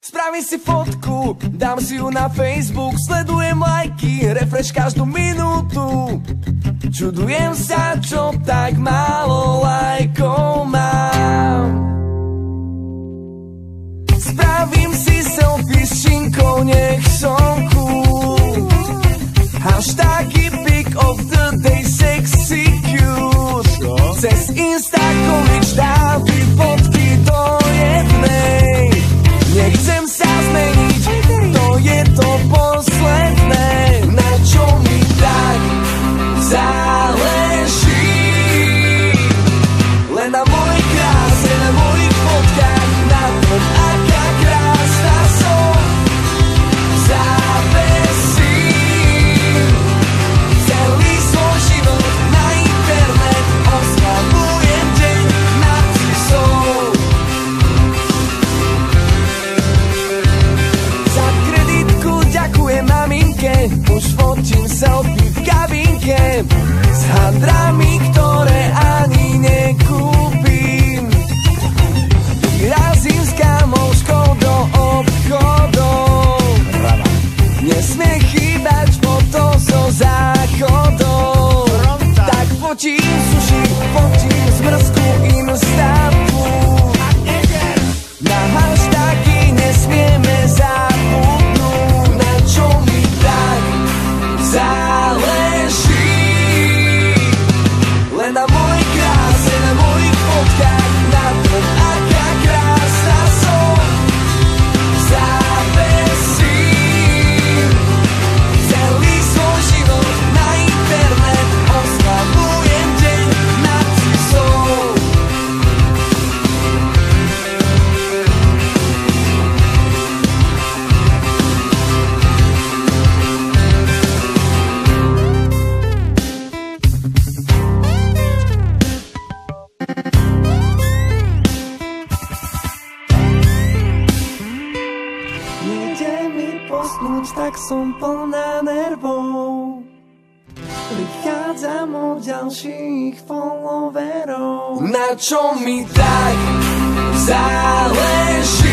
Spravím si fotku, dám si ju na Facebook, sledujem lajky, refresh každú minútu. Čudujem sa, čo tak málo lajkov mám. Spravím si selfie s činkou, nech som cool. Hashtagy pick of the day, sexy cute. Cez Insta komič dávky fotky do jednej. Nechcem sa zmeniť, to je to posledné, na čo mi tak záleží. Len na mojej kráse, na mojich fotkách, na tom, aká krásna som. Zavesím celý svoj život na internet, oslavujem deň narcisov. Za kreditku ďakujem maminke, už fotím selfie v kabinke s handrami, ktoré ani nekúpim. Vyrazím s kamoškou do obchodov, nesmie chýbať foto zo záchodov. Tak fotím sushi, fotím zmrzku Instapu. Na hashtagy nesmieme zabudnúť, na čo mi tak záleží. Len na mojej kráse, na mojich fotkách, na tom, aká krásna som. Zavesím celý svoj život na internet, oslavujem deň narcisov. Nejde mi posnúť, tak som plná nervov. Prichádzam o ďalších followerov. Na čo mi tak záleží?